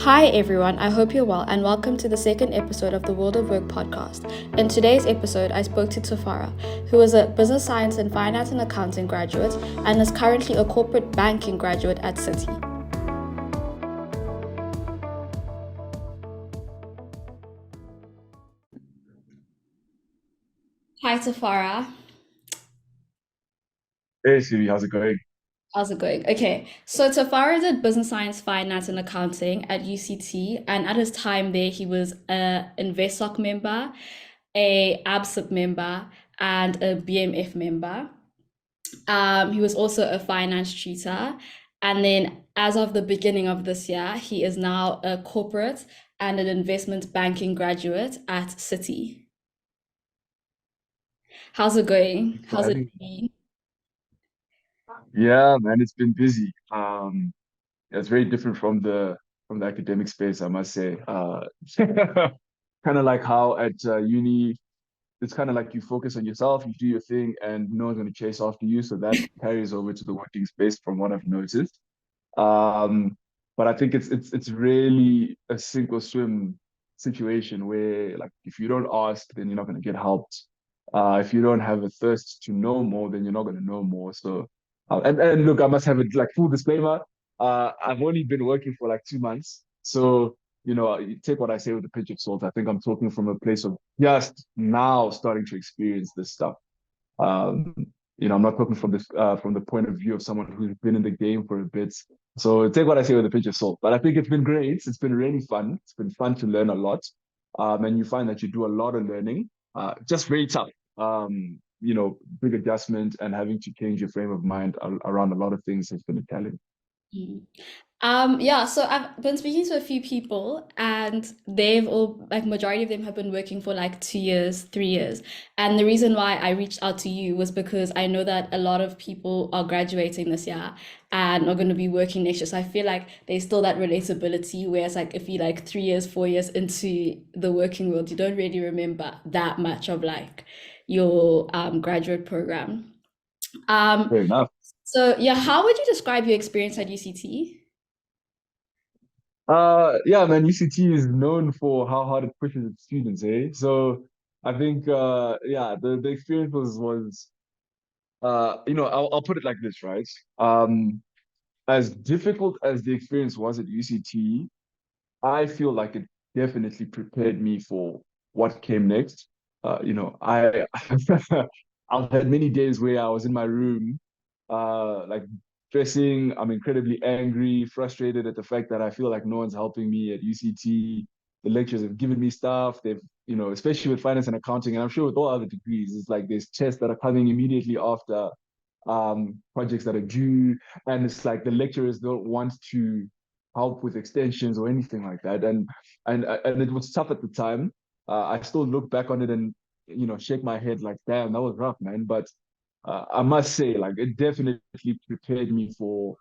Hi everyone, I hope you're well and welcome to the second episode of the World of Work podcast. In today's episode, I spoke to Tafara, who is a business science and finance and accounting graduate and is currently a corporate banking graduate at Citi. Hi Tafara, Hey, Siri, how's it going? how's it going? Okay, so Tafara did business science, finance and accounting at UCT, and at his time there, he was a InvestSoc member, a ABSIP member, and a BMF member. He was also a finance tutor. And then, as of the beginning of this year, he is now a corporate and an investment banking graduate at Citi. How's it going? How's it Exciting. been? Yeah, man, it's been busy. It's very different from the academic space, I must say. Kind of like how at uni, it's kind of like you focus on yourself, you do your thing, and no one's going to chase after you. So that carries over to the working space, from what I've noticed. Um, but I think it's really a sink or swim situation where, like, if you don't ask, then you're not going to get helped. If you don't have a thirst to know more, then you're not going to know more. So, and look, I must have a like full disclaimer. I've only been working for like 2 months, so you take what I say with a pinch of salt. I think I'm talking from a place of just now starting to experience this stuff. Um, I'm not talking from this from the point of view of someone who's been in the game for a bit. So take what I say with a pinch of salt. But I think it's been great. It's been really fun. It's been fun to learn a lot. And you find that you do a lot of learning. Just very tough. Big adjustment and having to change your frame of mind around a lot of things has been a challenge. Mm. Yeah, so I've been speaking to a few people and they've all, like, majority of them have been working for like 2 years, 3 years. And the reason why I reached out to you was because I know that a lot of people are graduating this year and are going to be working next year. So I feel like there's still that relatability, whereas like if you like 3 years, 4 years into the working world, you don't really remember that much of like your graduate program. Um, Fair enough. so yeah, how would you describe your experience at UCT? Yeah, man, UCT is known for how hard it pushes its students, eh? So I think yeah, the experience was I'll put it like this, right? As difficult as the experience was at UCT, I feel like it definitely prepared me for what came next. I I've had many days where I was in my room, like stressing. I'm incredibly angry, frustrated at the fact that I feel like no one's helping me at UCT. The lecturers have given me stuff. Especially with finance and accounting, and I'm sure with all other degrees, it's like there's tests that are coming immediately after projects that are due, and it's like the lecturers don't want to help with extensions or anything like that. And it was tough at the time. I still look back on it and shake my head like, damn, that was rough, man. But I must say, like, it definitely prepared me for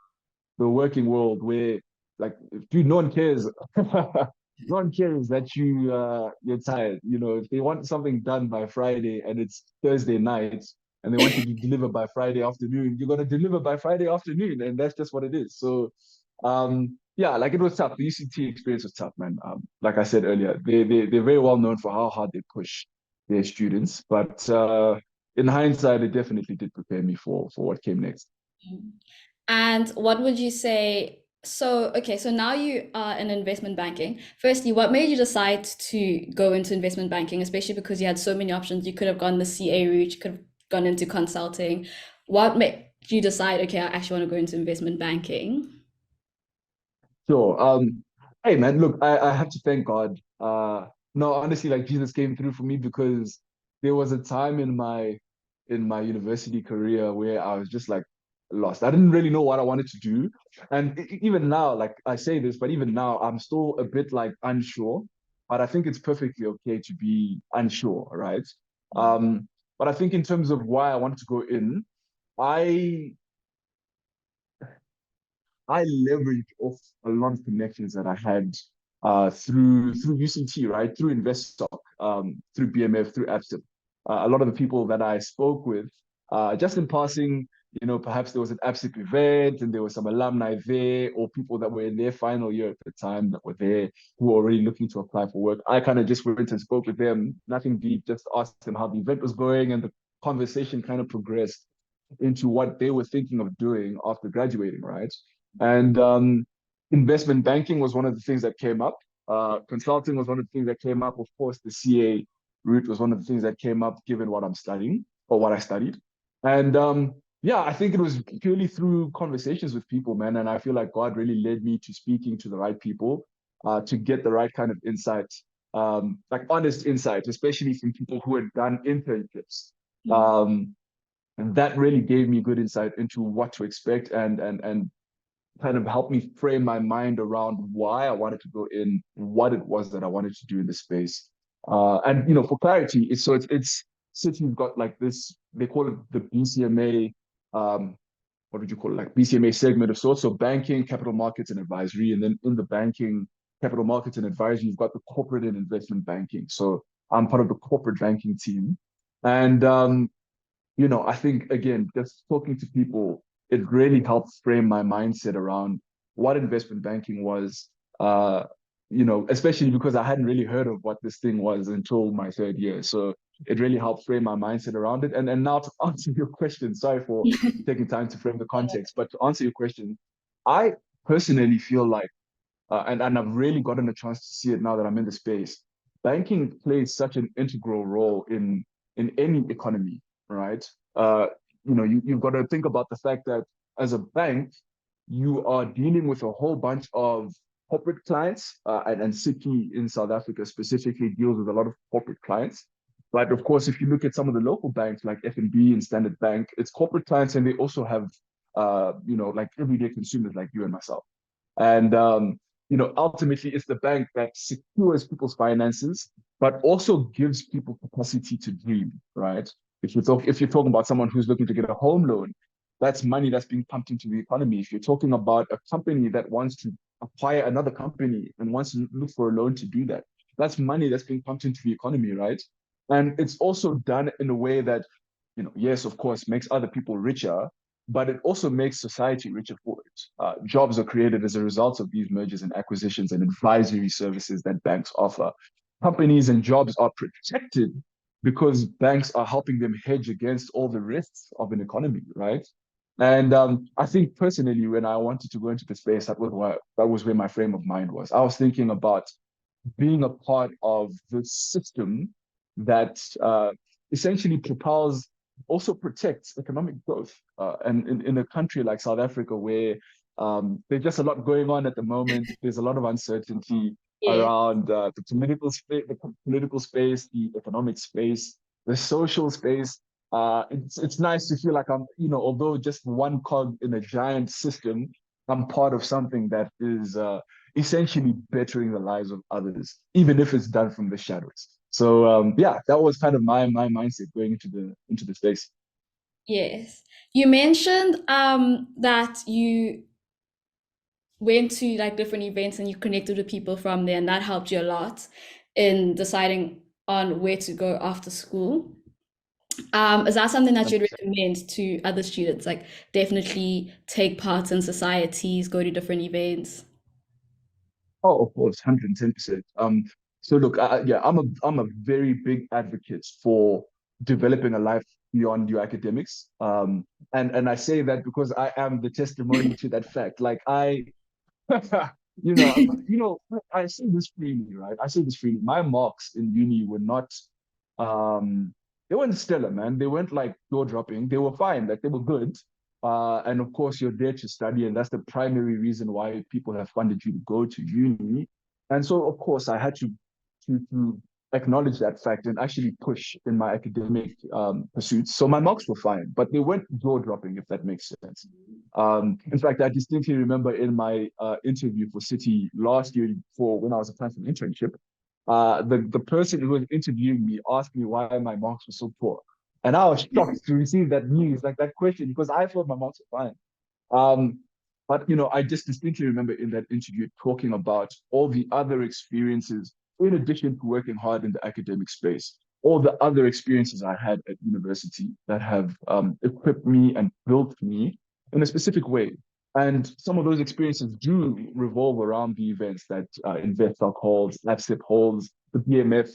the working world where, like, dude, no one cares. No one cares that you're tired. If they want something done by Friday and it's Thursday night and they want you to deliver by Friday afternoon, you're gonna deliver by Friday afternoon, and that's just what it is. So, yeah, like it was tough. The UCT experience was tough, man. Like I said earlier, they're very well known for how hard they push their students, but in hindsight, it definitely did prepare me for what came next. And what would you say? So, okay, so now you are in investment banking. Firstly, what made you decide to go into investment banking, especially because you had so many options? You could have gone the CA route, you could have gone into consulting. What made you decide, okay, I actually want to go into investment banking? Sure. Hey man, look, I have to thank God. No, honestly, like Jesus came through for me because there was a time in my university career where I was just like lost. I didn't really know what I wanted to do. And even now, like I say this, but even now, I'm still a bit like unsure. But I think it's perfectly okay to be unsure, right? But I think in terms of why I wanted to go in, I I leveraged off a lot of connections that I had through UCT, right? Through InvestSoc, through BMF, through ABSIP. A lot of the people that I spoke with, just in passing, Perhaps there was an APSIC event and there were some alumni there or people that were in their final year at the time that were there who were already looking to apply for work. I kind of just went and spoke with them, nothing deep, just asked them how the event was going, and the conversation kind of progressed into what they were thinking of doing after graduating, right? And investment banking was one of the things that came up. Consulting was one of the things that came up. Of course, the CA route was one of the things that came up given what I'm studying or what I studied. And yeah, I think it was purely through conversations with people, man. And I feel like God really led me to speaking to the right people to get the right kind of insight, like honest insight, especially from people who had done internships. Mm. Um, and that really gave me good insight into what to expect and kind of helped me frame my mind around why I wanted to go in, what it was that I wanted to do in the space. And for clarity, it's Citi's got like this, they call it the BCMA, what would you call it? Like BCMA segment of sorts. So banking, capital markets, and advisory. And then in the banking, capital markets, and advisory, you've got the corporate and investment banking. So I'm part of the corporate banking team. And I think again, just talking to people, it really helped frame my mindset around what investment banking was. Especially because I hadn't really heard of what this thing was until my third year. So it really helped frame my mindset around it. And now to answer your question, sorry for taking time to frame the context, but to answer your question, I personally feel like and I've really gotten a chance to see it now that I'm in the space. Banking plays such an integral role in any economy, right? You've got to think about the fact that as a bank, you are dealing with a whole bunch of corporate clients, and Citi in South Africa specifically deals with a lot of corporate clients. But of course, if you look at some of the local banks like FNB and Standard Bank, it's corporate clients, and they also have, like everyday consumers like you and myself. And ultimately, it's the bank that secures people's finances, but also gives people capacity to dream, right? If you're talking about someone who's looking to get a home loan, that's money that's being pumped into the economy. If you're talking about a company that wants to acquire another company and wants to look for a loan to do that, that's money that's being pumped into the economy, right? And it's also done in a way that, yes, of course, makes other people richer, but it also makes society richer for it. Jobs are created as a result of these mergers and acquisitions and advisory services that banks offer. Companies and jobs are protected because banks are helping them hedge against all the risks of an economy, right? And I think personally, when I wanted to go into the space, that was where my frame of mind was. I was thinking about being a part of the system that essentially propels, also protects economic growth. And in a country like South Africa, where there's just a lot going on at the moment, there's a lot of uncertainty Yeah. around the political space, the economic space, the social space. It's nice to feel like I'm, although just one cog in a giant system, I'm part of something that is essentially bettering the lives of others, even if it's done from the shadows. So yeah, that was kind of my mindset going into the space. Yes. You mentioned that you went to like different events and you connected with people from there, and that helped you a lot in deciding on where to go after school. Is that something that you'd 100%. recommend to other students? Like definitely take part in societies, go to different events. Oh, of course, 110%. So look, yeah, I'm a very big advocate for developing a life beyond your academics. And I say that because I am the testimony to that fact. Like you know, you know, I say this freely, right? I say this freely. My marks in uni were not, um, they weren't stellar, man. They weren't like jaw dropping. They were fine, like they were good. And of course, you're there to study, and that's the primary reason why people have funded you to go to uni. And so, of course, I had to acknowledge that fact and actually push in my academic pursuits. So my marks were fine, but they weren't jaw dropping, if that makes sense. In fact, I distinctly remember in my interview for Citi last year, for when I was applying for an internship, the person who was interviewing me asked me why my marks were so poor, and I was shocked to receive that news, like that question, because I thought my marks were fine. Um, but I just distinctly remember in that interview talking about all the other experiences in addition to working hard in the academic space. all the other experiences I had at university that have equipped me and built me in a specific way. And some of those experiences do revolve around the events that InvestSoc holds, AFSIP holds, the BMF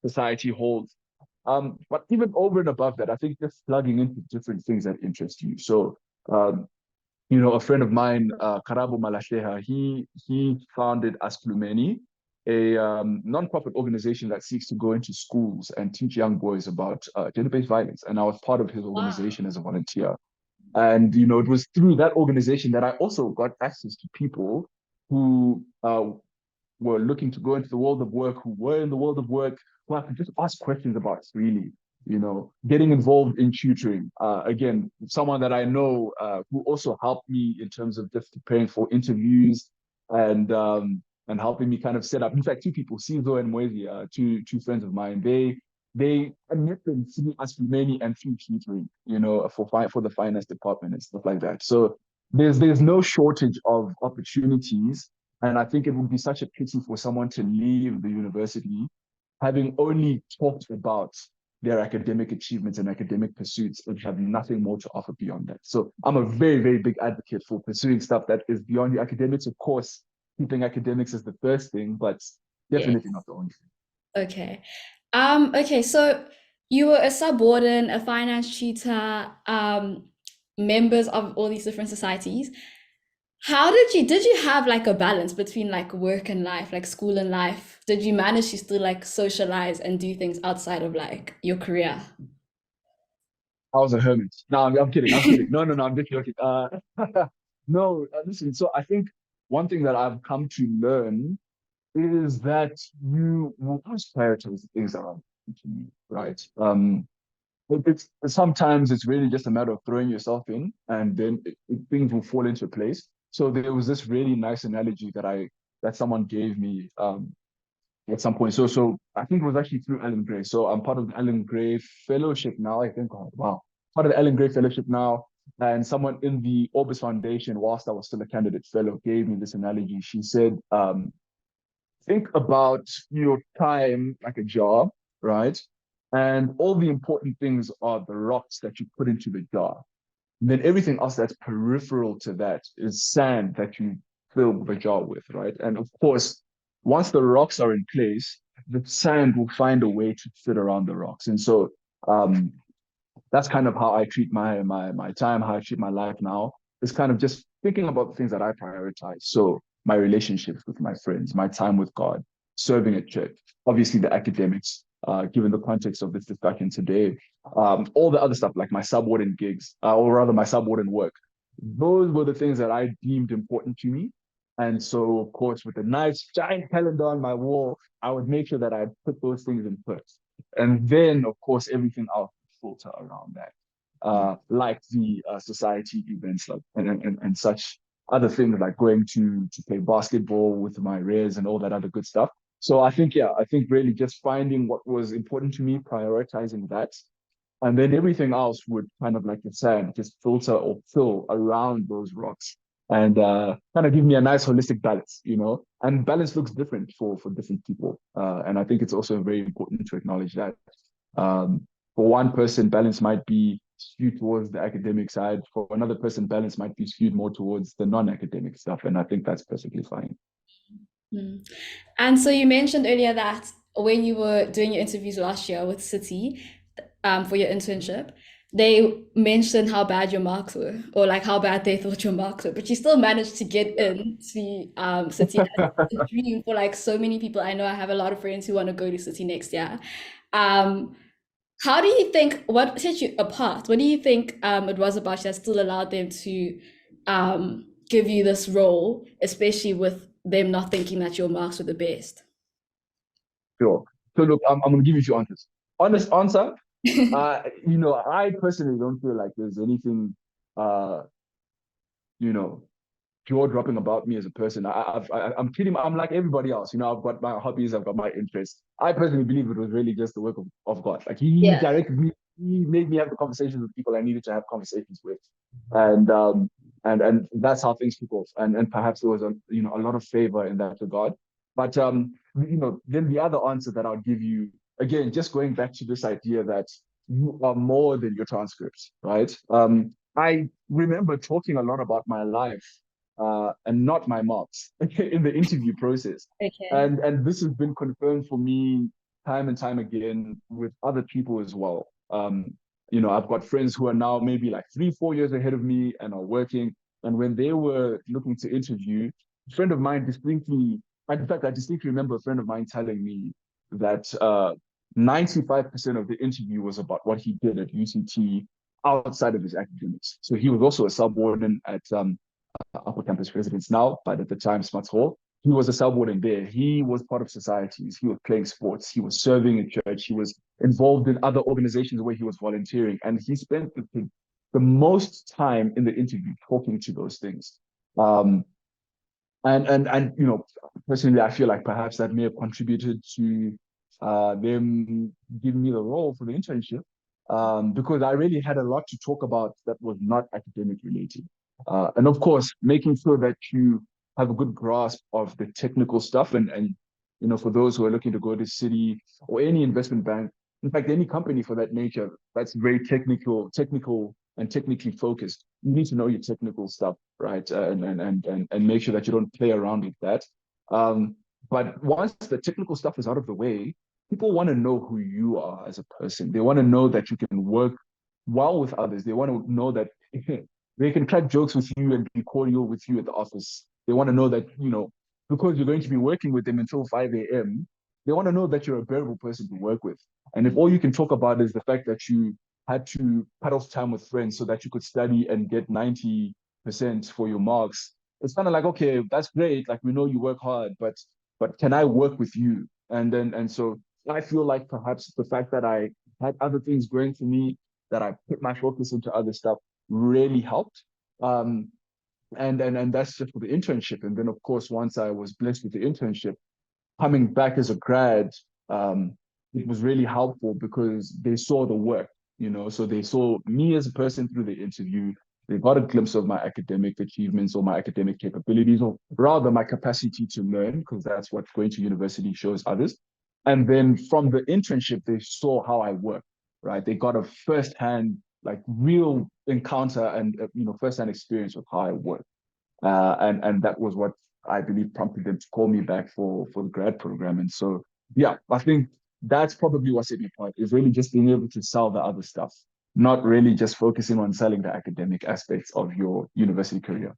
Society holds. But even over and above that, I think just plugging into different things that interest you. So, a friend of mine, Karabo Malasheha, he founded Asplumeni, a non-profit organization that seeks to go into schools and teach young boys about gender-based violence. And I was part of his Wow. organization as a volunteer. And it was through that organization that I also got access to people who were looking to go into the world of work, who were in the world of work, who I could just ask questions about really, getting involved in tutoring. Again, someone that I know who also helped me in terms of just preparing for interviews and and helping me kind of set up. In fact, two people, Sizo and Mwezi, two friends of mine, they admitted to us many and through tutoring, for the finance department and stuff like that. So there's no shortage of opportunities, and I think it would be such a pity for someone to leave the university having only talked about their academic achievements and academic pursuits and have nothing more to offer beyond that. So I'm a very, very big advocate for pursuing stuff that is beyond the academics. Of course, keeping academics is the first thing, but Yes. definitely not the only thing. Okay. Okay, so you were a subwarden, a finance tutor, members of all these different societies. How did you have like a balance between like work and life, like school and life? Did you manage to still like socialize and do things outside of like your career? I was a hermit. No, I'm kidding. I'm kidding. No, no, no. I'm just joking. No, listen. So I think one thing that I've come to learn is that you will always prioritize the things that are important to you, right? It's sometimes it's really just a matter of throwing yourself in, and then things will fall into place. So there was this really nice analogy that someone gave me at some point. So I think it was actually through Alan Gray. So I'm part of the Alan Gray Fellowship now. I think, oh, wow, part of the Alan Gray Fellowship now. And someone in the Orbis Foundation, whilst I was still a candidate fellow, gave me this analogy. She said, think about your time like a jar, right? And all the important things are the rocks that you put into the jar. And then everything else that's peripheral to that is sand that you fill the jar with, right? And of course, once the rocks are in place, the sand will find a way to fit around the rocks. And so um, that's kind of how I treat my time, how I treat my life now. It's kind of just thinking about the things that I prioritize. So my relationships with my friends, my time with God, serving at church, obviously the academics, given the context of this discussion today, all the other stuff like my subwarden gigs, or rather my subwarden work. Those were the things that I deemed important to me. And so, of course, with a nice giant calendar on my wall, I would make sure that I put those things in first. And then, of course, everything else filter around that, like the society events like and such other things like going to play basketball with my rares and all that other good stuff. So I think really just finding what was important to me, prioritizing that, and then everything else would kind of like the sand just filter or fill around those rocks and kind of give me a nice holistic balance, and balance looks different for different people, and I think it's also very important to acknowledge that for one person, balance might be skewed towards the academic side. For another person, balance might be skewed more towards the non-academic stuff. And I think that's perfectly fine. Mm. And so you mentioned earlier that when you were doing your interviews last year with Citi, for your internship, they mentioned how bad your marks were, or like how bad they thought your marks were, but you still managed to get in to Citi. It's a dream for like so many people. I know I have a lot of friends who want to go to Citi next year. Um, how do you think, what set you apart? What do you think it was about you that still allowed them to give you this role, especially with them not thinking that your marks were the best? Sure. So look, I'm going to give you a few answers. Honest answer, I personally don't feel like there's anything, uh, you know, jaw-dropping about me as a person. I'm pretty, I'm like everybody else. I've got my hobbies, I've got my interests. I personally believe it was really just the work of God. Like he Yeah. directed me, he made me have the conversations with people I needed to have conversations with, and and that's how things took off. And perhaps there was a lot of favor in that regard. But then the other answer that I'll give you. again, just going back to this idea that you are more than your transcripts, right? I remember talking a lot about my life and not my marks in the interview process. Okay. And this has been confirmed for me time and time again with other people as well. I've got friends who are now maybe like 3, 4 years ahead of me and are working. And when they were looking to interview, a friend of mine distinctly, in fact, I distinctly remember a friend of mine telling me that 95% of the interview was about what he did at UCT outside of his academics. So he was also a subwarden at Upper Campus Residence now, but at the time, Smuts Hall. He was a subwarden there. He was part of societies. He was playing sports. He was serving in church. He was involved in other organizations where he was volunteering. And he spent the most time in the interview talking to those things. Um, and personally, I feel like perhaps that may have contributed to them giving me the role for the internship, because I really had a lot to talk about that was not academic related. And of course, making sure that you have a good grasp of the technical stuff, and for those who are looking to go to Citi or any investment bank, in fact, any company for that nature that's very technical and technically focused, you need to know your technical stuff, right? And make sure that you don't play around with that. Um, but once the technical stuff is out of the way, people want to know who you are as a person. They want to know that you can work well with others. They want to know that they can crack jokes with you and be cordial with you at the office. They want to know that, because you're going to be working with them until 5 a.m., they want to know that you're a bearable person to work with. And if all you can talk about is the fact that you had to cut off time with friends so that you could study and get 90% for your marks, it's kind of like, okay, that's great. Like, we know you work hard, but can I work with you? And so I feel like perhaps the fact that I had other things going for me, that I put my focus into other stuff really helped. Um, and that's just for the internship. And then of course, once I was blessed with the internship, coming back as a grad, it was really helpful because they saw the work. So they saw me as a person through the interview. They got a glimpse of my academic achievements or my academic capabilities, or rather my capacity to learn, because that's what going to university shows others. And then from the internship, they saw how I work, right? They got a firsthand, like real encounter and firsthand experience with how I work. And that was what I believe prompted them to call me back for the grad program. And so, yeah, I think that's probably what set me apart, is really just being able to sell the other stuff, not really just focusing on selling the academic aspects of your university career.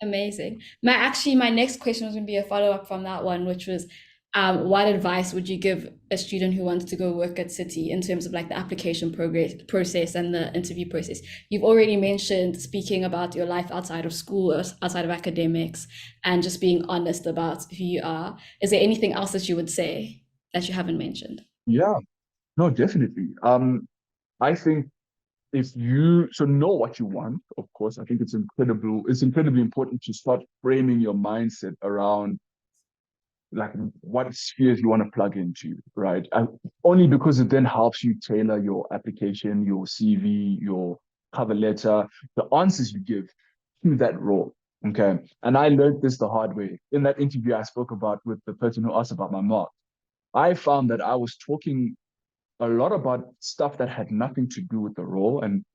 Amazing. My next question was going to be a follow-up from that one, which was, what advice would you give a student who wants to go work at Citi in terms of like the application process and the interview process? You've already mentioned speaking about your life outside of school, or outside of academics, and just being honest about who you are. Is there anything else that you would say that you haven't mentioned? Yeah, no, definitely. I think if you so know what you want, of course, I think it's incredibly important to start framing your mindset around like what spheres you want to plug into, right? And only because it then helps you tailor your application, your CV, your cover letter, the answers you give to that role. Okay. And I learned this the hard way. In that interview I spoke about with the person who asked about my mark, I found that I was talking a lot about stuff that had nothing to do with the role. And,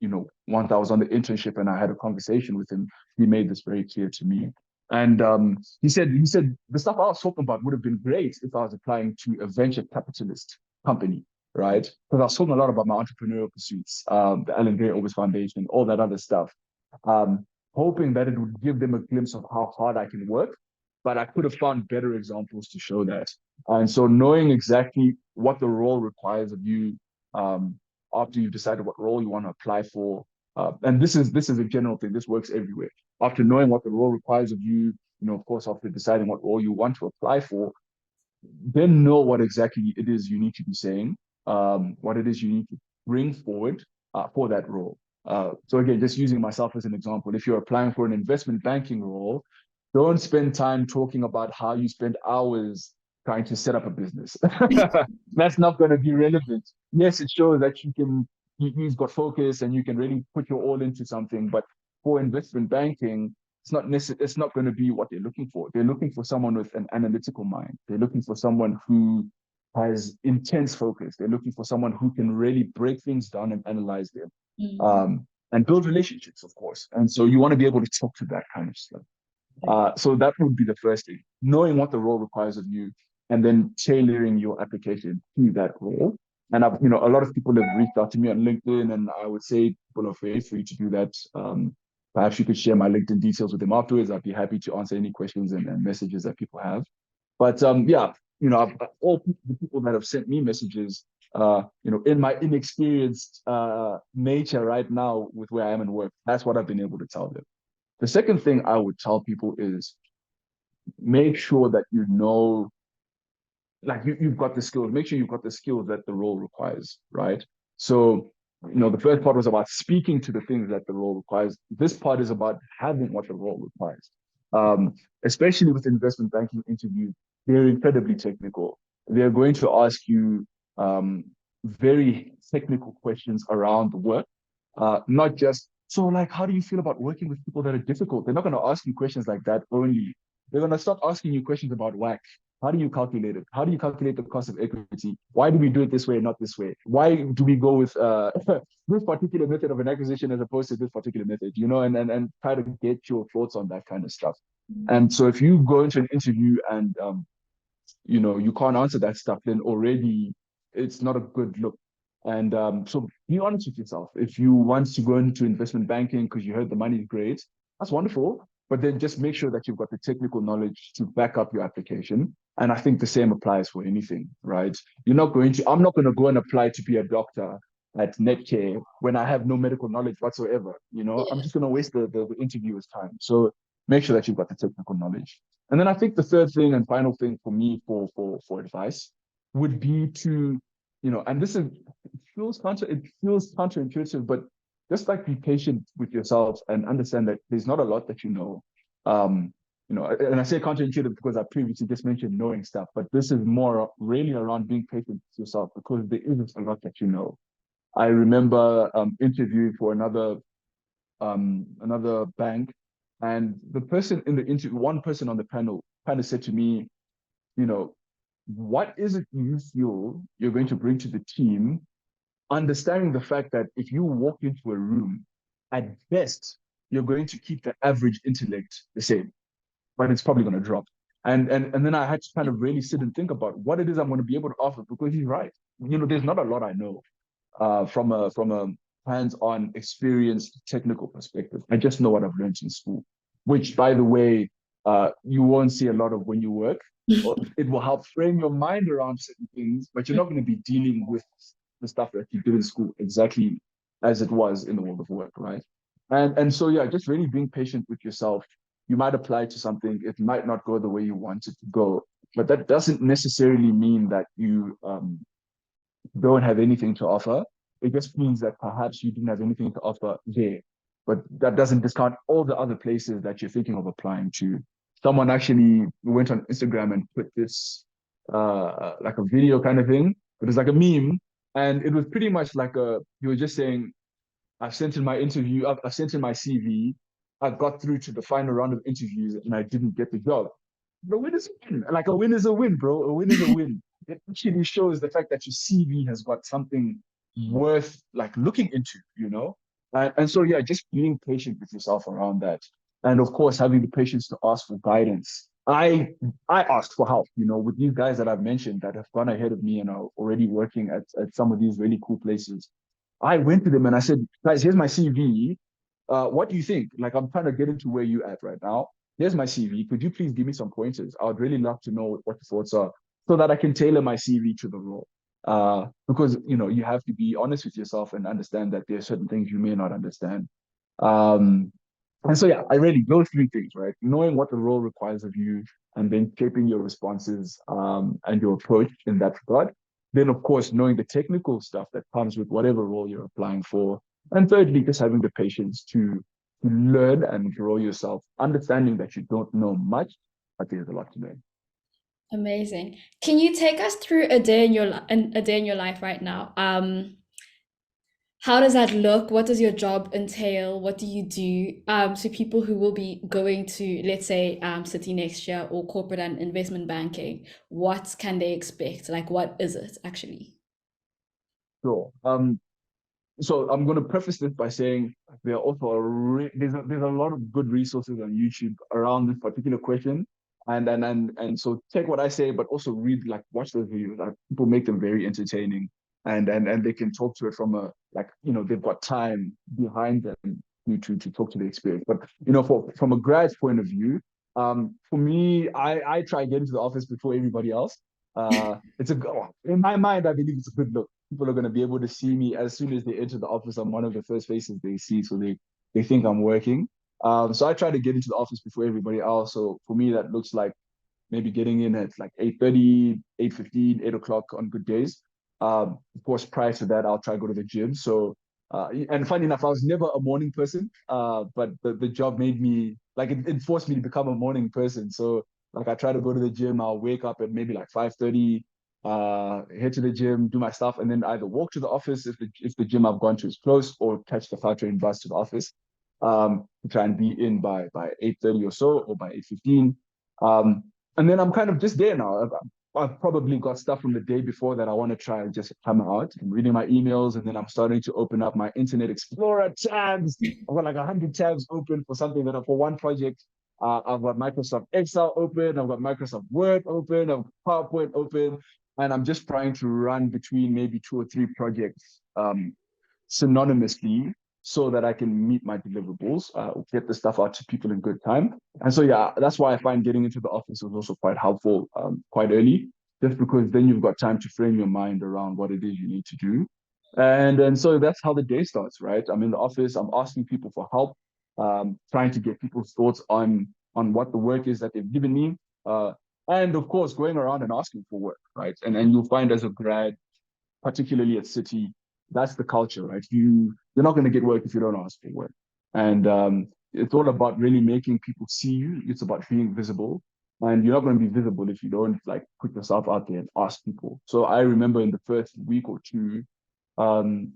once I was on the internship and I had a conversation with him, he made this very clear to me. And he said the stuff I was talking about would have been great if I was applying to a venture capitalist company, right? Because I was talking a lot about my entrepreneurial pursuits, the Alan Gray Orbis Foundation, all that other stuff, hoping that it would give them a glimpse of how hard I can work. But I could have found better examples to show that. And so knowing exactly what the role requires of you, um, after you've decided what role you want to apply for, and this is a general thing. This works everywhere. After knowing what the role requires of you, of course, after deciding what role you want to apply for, then know what exactly it is you need to be saying, what it is you need to bring forward for that role. So again, just using myself as an example, if you're applying for an investment banking role, don't spend time talking about how you spend hours trying to set up a business. That's not going to be relevant. Yes, it shows that you've got focus and you can really put your all into something. But for investment banking, it's not going to be what they're looking for. They're looking for someone with an analytical mind. They're looking for someone who has intense focus. They're looking for someone who can really break things down and analyze them, Mm. and build relationships, of course. And so you want to be able to talk to that kind of stuff. Okay. So that would be the first thing, knowing what the role requires of you, and then tailoring your application to that role. And a lot of people have reached out to me on LinkedIn, and I would say people are very free to do that. Perhaps you could share my LinkedIn details with them afterwards. I'd be happy to answer any questions and messages that people have. But yeah, all the people that have sent me messages, in my inexperienced nature right now with where I am in work, that's what I've been able to tell them. The second thing I would tell people is make sure that like you've got the skills, make sure you've got the skills that the role requires, right? So, the first part was about speaking to the things that the role requires. This part is about having what the role requires. Um, Especially with investment banking interviews, they're incredibly technical. They're going to ask you very technical questions around work, not just so like, how do you feel about working with people that are difficult? They're not going to ask you questions like that only. They're going to start asking you questions about WACC. How do you calculate it? How do you calculate the cost of equity? Why do we do it this way and not this way? Why do we go with this particular method of an acquisition as opposed to this particular method? And try to get your thoughts on that kind of stuff. And so if you go into an interview and you can't answer that stuff, then already it's not a good look. And so be honest with yourself. If you want to go into investment banking because you heard the money is great, that's wonderful. But then just make sure that you've got the technical knowledge to back up your application. And I think the same applies for anything, right? I'm not going to go and apply to be a doctor at Netcare when I have no medical knowledge whatsoever. I'm Yeah. just going to waste the interviewer's time. So make sure that you've got the technical knowledge. And then I think the third thing and final thing for me for advice would be to, and it feels counterintuitive, but just like be patient with yourself and understand that there's not a lot that you know. And I say counterintuitive because I previously just mentioned knowing stuff, but this is more really around being patient with yourself because there isn't a lot that you know. I remember interviewing for another bank, and the person in the interview, one person on the panel, kind of said to me, you know, what is it you feel you're going to bring to the team, understanding the fact that if you walk into a room, at best, you're going to keep the average intellect the same, but it's probably going to drop. And then I had to kind of really sit and think about what it is I'm going to be able to offer because he's right. There's not a lot I know from a hands-on experienced technical perspective. I just know what I've learned in school, which by the way, you won't see a lot of when you work. Or it will help frame your mind around certain things, but you're not going to be dealing with the stuff that you did in school exactly as it was in the world of work, right? And so yeah, just really being patient with yourself. You might apply to something, it might not go the way you want it to go, but that doesn't necessarily mean that you don't have anything to offer. It just means that perhaps you didn't have anything to offer there. But that doesn't discount all the other places that you're thinking of applying to. Someone actually went on Instagram and put this like a video kind of thing. It was like a meme. And it was pretty much like you were just saying, I've sent in my CV, I got through to the final round of interviews and I didn't get the job. The win is a win. Like a win is a win, bro. A win is a win. It actually shows the fact that your CV has got something worth like looking into. And so yeah, just being patient with yourself around that. And of course, having the patience to ask for guidance. I asked for help, with these guys that I've mentioned that have gone ahead of me and are already working at some of these really cool places. I went to them and I said, guys, here's my CV. What do you think? Like, I'm trying to get into where you at right now. Here's my CV. Could you please give me some pointers? I would really love to know what the thoughts are so that I can tailor my CV to the role. Because, you have to be honest with yourself and understand that there are certain things you may not understand. Um, and so, yeah, I really, those three things, right? Knowing what the role requires of you and then shaping your responses and your approach in that regard. Then, of course, knowing the technical stuff that comes with whatever role you're applying for. And thirdly, just having the patience to learn and grow yourself, understanding that you don't know much, but there's a lot to learn. Amazing. Can you take us through a day in your life right now? how does that look? What does your job entail? What do you do? So people who will be going to, let's say, Citi next year or corporate and investment banking, what can they expect? Like, what is it actually? Sure. So I'm going to preface this by saying there are also there's a lot of good resources on YouTube around this particular question, and so take what I say, but also read like watch those videos. Like, people make them very entertaining, and they can talk to it from a like they've got time behind them to talk to the experience. But from a grad's point of view, for me, I try to get into the office before everybody else. It's in my mind, I believe it's a good look. People are going to be able to see me as soon as they enter the office. I'm one of the first faces they see, so they think I'm working. So I try to get into the office before everybody else. So for me, that looks like maybe getting in at like 8:30, 8:15, 8 o'clock on good days. Of course, prior to that, I'll try to go to the gym. So, and funny enough, I was never a morning person, but the job made me, like, it forced me to become a morning person. So, like, I try to go to the gym. I'll wake up at maybe like 5:30, head to the gym, do my stuff, and then either walk to the office if the gym I've gone to is close, or catch the train bus to the office. To try and be in by 8:30 or so, or by 8:15. Um, and then I'm kind of just there now. I've probably got stuff from the day before that I want to try and just come out. I'm reading my emails, and then I'm starting to open up my Internet Explorer tabs. I've got like 100 tabs open for something for one project. I've got Microsoft Excel open. I've got Microsoft Word open. I've got PowerPoint open, and I'm just trying to run between maybe two or three projects synonymously, so that I can meet my deliverables, get the stuff out to people in good time. And so, yeah, that's why I find getting into the office was also quite helpful, quite early, just because then you've got time to frame your mind around what it is you need to do. And so that's how the day starts, right? I'm in the office, I'm asking people for help, trying to get people's thoughts on what the work is that they've given me. And of course, going around and asking for work, right? And you'll find as a grad, particularly at Citi, that's the culture, right? You're not going to get work if you don't ask for work, and it's all about really making people see you. It's about being visible, and you're not going to be visible if you don't like put yourself out there and ask people. So I remember in the first week or two, um,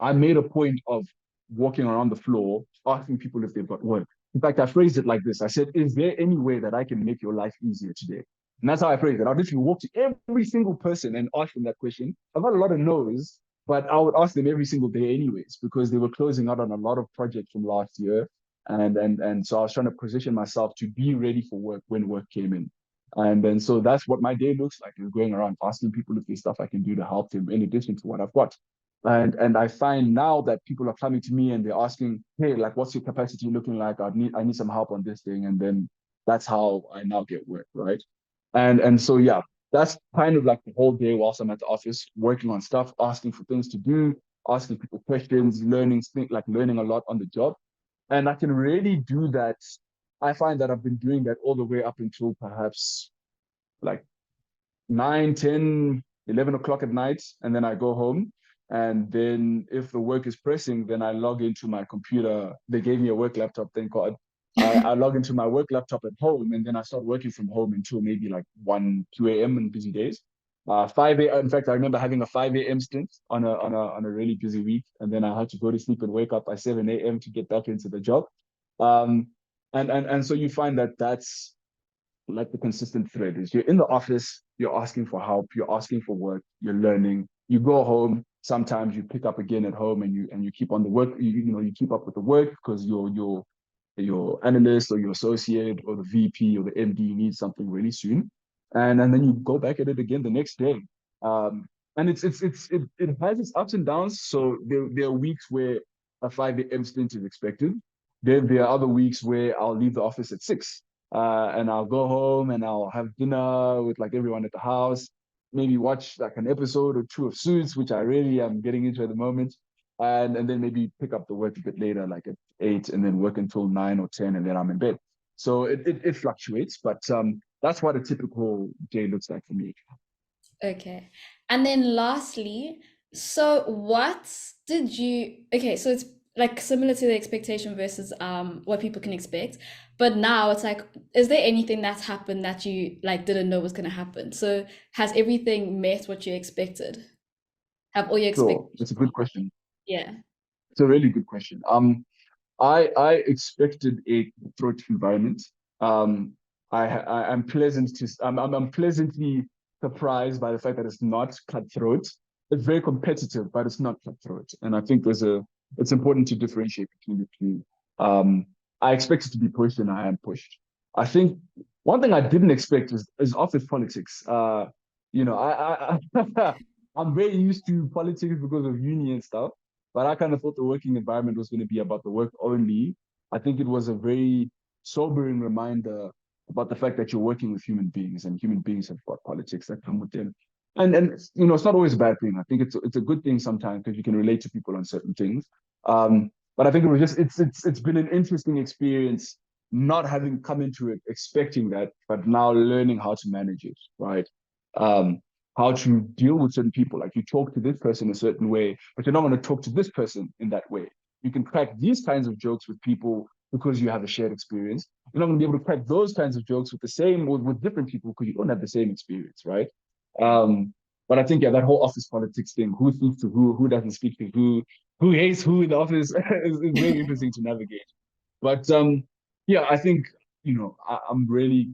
I made a point of walking around the floor, asking people if they've got work. In fact, I phrased it like this. I said, "Is there any way that I can make your life easier today?" And that's how I phrased it. I literally walk to every single person and ask them that question. I've got a lot of no's, but I would ask them every single day anyways, because they were closing out on a lot of projects from last year. And so I was trying to position myself to be ready for work when work came in. And then so that's what my day looks like, is going around asking people if there's stuff I can do to help them in addition to what I've got. And I find now that people are coming to me and they're asking, "Hey, like, what's your capacity looking like? I need some help on this thing." And then that's how I now get work, right? And so, yeah, that's kind of like the whole day whilst I'm at the office, working on stuff, asking for things to do, asking people questions, learning a lot on the job. And I can really do that. I find that I've been doing that all the way up until perhaps like 9, 10, 11 o'clock at night, and then I go home. And then if the work is pressing, then I log into my computer. They gave me a work laptop, thank God. I log into my work laptop at home, and then I start working from home until maybe like 1, 2 a.m. on busy days. 5 a.m. In fact, I remember having a 5 a.m. stint on a really busy week, and then I had to go to sleep and wake up by 7 a.m. to get back into the job. Um, and so you find that that's like the consistent thread is you're in the office, you're asking for help, you're asking for work, you're learning. You go home, sometimes you pick up again at home, and you keep on the work. You keep up with the work because your analyst or your associate or the VP or the MD needs something really soon, and then you go back at it again the next day. Um, and it has its ups and downs. So there are weeks where a 5 a.m. stint is expected. Then there are other weeks where I'll leave the office at 6, and I'll go home and I'll have dinner with like everyone at the house, maybe watch like an episode or two of Suits, which I really am getting into at the moment, and then maybe pick up the work a bit later, like at 8, and then work until 9 or 10, and then I'm in bed. So it fluctuates, but that's what a typical day looks like for me. Okay. And then lastly, so what did you, okay, so it's like similar to the expectation versus what people can expect, but now it's like, is there anything that's happened that you like didn't know was going to happen? So has everything met what you expected? Have all your Sure, expectations it's a good question. Yeah. It's a really good question. I expected a cutthroat environment. Um, I'm I'm pleasantly surprised by the fact that it's not cutthroat. It's very competitive, but it's not cutthroat. And I think it's important to differentiate between the two. Um, I expected to be pushed, and I am pushed. I think one thing I didn't expect is office politics. I'm very used to politics because of uni and stuff, but I kind of thought the working environment was going to be about the work only. I think it was a very sobering reminder about the fact that you're working with human beings, and human beings have got politics that come with them. And it's not always a bad thing. I think it's a good thing sometimes because you can relate to people on certain things. But I think it was just it's been an interesting experience not having come into it expecting that, but now learning how to manage it, right? Um, how to deal with certain people. Like you talk to this person a certain way, but you're not going to talk to this person in that way. You can crack these kinds of jokes with people because you have a shared experience. You're not going to be able to crack those kinds of jokes with with different people because you don't have the same experience, right? Um, but I think yeah, that whole office politics thing, who speaks to who doesn't speak to who hates who in the office is very interesting to navigate. But yeah, I think I'm really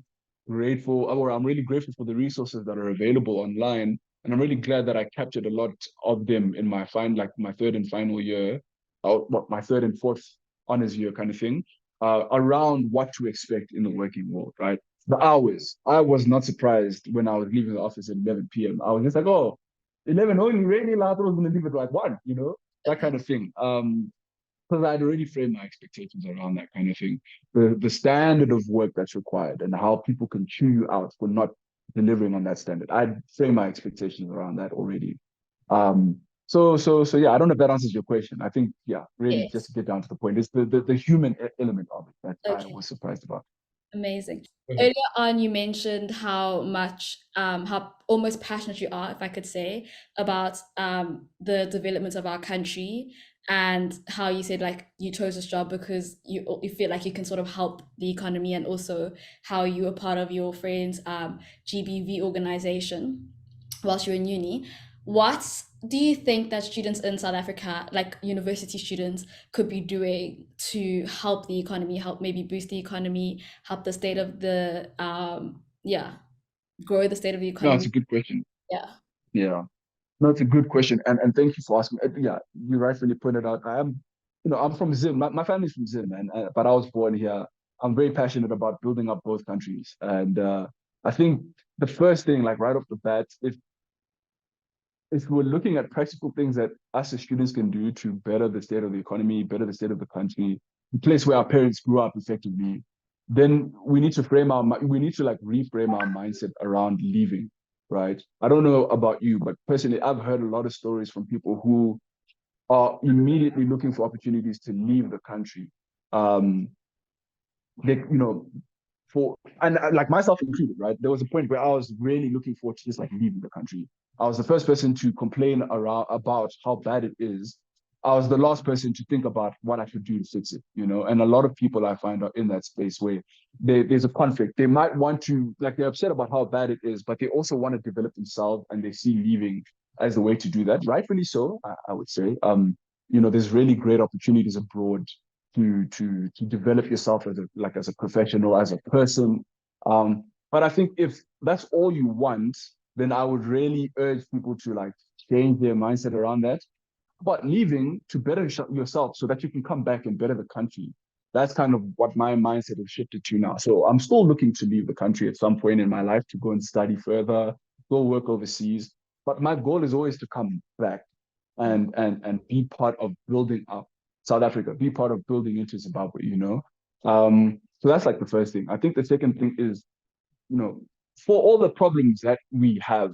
I'm really grateful for the resources that are available online, and I'm really glad that I captured a lot of them in like my third and final year, or my third and fourth honors year kind of thing, around what to expect in the working world, right? The hours. I was not surprised when I was leaving the office at 11 p.m. I was just like, oh, 11 only, really? I thought I was going to leave at like 1, that kind of thing. Because I'd already framed my expectations around that kind of thing. The standard of work that's required and how people can chew you out for not delivering on that standard. I'd frame my expectations around that already. So yeah, I don't know if that answers your question. I think, yeah, really just to Yes. get down to the point, it's the human element of it that I Okay. was surprised about. Amazing. Mhm. Earlier on, you mentioned how much, how almost passionate you are, if I could say, about the development of our country, and how you said like you chose this job because you feel like you can sort of help the economy, and also how you were part of your friend's GBV organization whilst you're in uni. What do you think that students in South Africa, like university students, could be doing to help the economy, help maybe boost the economy, help the state of the yeah, grow the state of the No, it's economy? a good question. Yeah. Yeah. No, it's a good question, and thank you for asking. Yeah, you rightfully pointed out. I'm from Zim. My family's from Zim, man. But I was born here. I'm very passionate about building up both countries, and I think the first thing, like right off the bat, if we're looking at practical things that us as students can do to better the state of the economy, better the state of the country, the place where our parents grew up effectively, then we need to like reframe our mindset around leaving, right? I don't know about you, but personally, I've heard a lot of stories from people who are immediately looking for opportunities to leave the country. Um, they, you know, for and like myself included, right? There was a point where I was really looking forward to just like leaving the country. I was the first person to complain around about how bad it is. I was the last person to think about what I could do to fix it. And a lot of people I find are in that space where there's a conflict. They might want to, like, they're upset about how bad it is, but they also want to develop themselves and they see leaving as the way to do that. Rightfully so, I would say. There's really great opportunities abroad to develop yourself as a professional, as a person. But I think if that's all you want, then I would really urge people to like change their mindset around that. But leaving to better yourself so that you can come back and better the country. That's kind of what my mindset has shifted to now. So I'm still looking to leave the country at some point in my life to go and study further, go work overseas. But my goal is always to come back and be part of building up South Africa, be part of building into Zimbabwe. So that's like the first thing. I think the second thing is, you know, for all the problems that we have,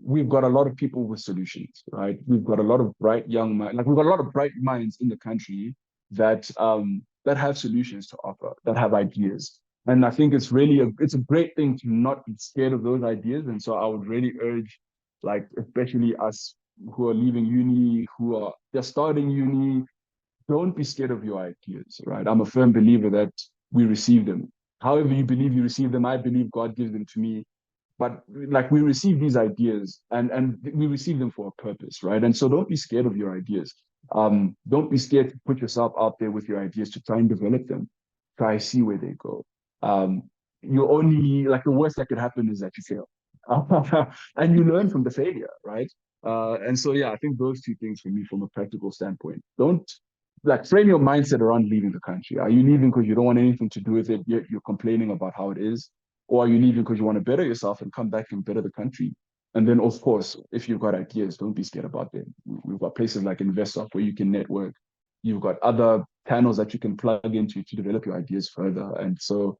we've got a lot of people with solutions, right? We've got a lot of bright young minds, like we've got a lot of bright minds in the country that have solutions to offer, that have ideas. And I think it's a great thing to not be scared of those ideas. And so I would really urge, like, especially us who are leaving uni, who are just starting uni, don't be scared of your ideas, right? I'm a firm believer that we receive them. However you believe you receive them, I believe God gives them to me, but like we receive these ideas and we receive them for a purpose, right? And so don't be scared of your ideas. Don't be scared to put yourself out there with your ideas to try and develop them, try see where they go. Um, you only like the worst that could happen is that you fail, and you learn from the failure, right? And so yeah, I think those two things for me from a practical standpoint. Don't like frame your mindset around leaving the country. Are you leaving because you don't want anything to do with it, yet you're complaining about how it is? Or are you leaving because you want to better yourself and come back and better the country? And then, of course, if you've got ideas, don't be scared about them. We've got places like InvestSoc where you can network. You've got other panels that you can plug into to develop your ideas further. And so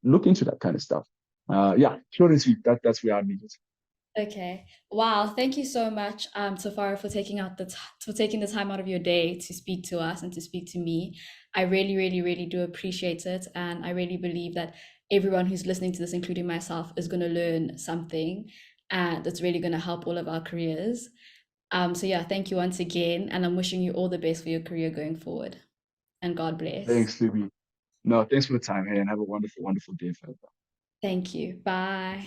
look into that kind of stuff. Yeah, short and sweet. That's where I need it. Okay. Wow. Thank you so much, Tafara, for taking the time out of your day to speak to us and to speak to me. I really, really, really do appreciate it, and I really believe that everyone who's listening to this, including myself, is going to learn something, and that's really going to help all of our careers. So yeah, thank you once again, and I'm wishing you all the best for your career going forward. And God bless. Thanks, Libby. No, thanks for the time, hey, and have a wonderful, wonderful day further. Thank you. Bye.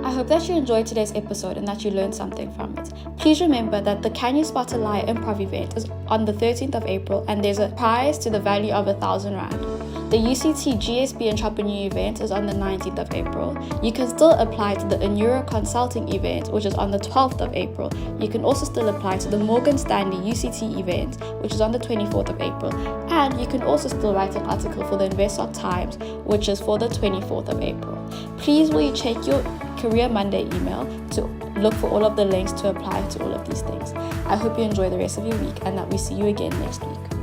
I hope that you enjoyed today's episode and that you learned something from it. Please remember that the Can You Spot a Liar improv event is on the 13th of April and there's a prize to the value of R1,000. The UCT GSB Entrepreneur event is on the 19th of April. You can still apply to the Anura Consulting event, which is on the 12th of April. You can also still apply to the Morgan Stanley UCT event, which is on the 24th of April. And you can also still write an article for the InvestSoc Times, which is for the 24th of April. Please will you check your Career Monday email to look for all of the links to apply to all of these things. I hope you enjoy the rest of your week and that we see you again next week.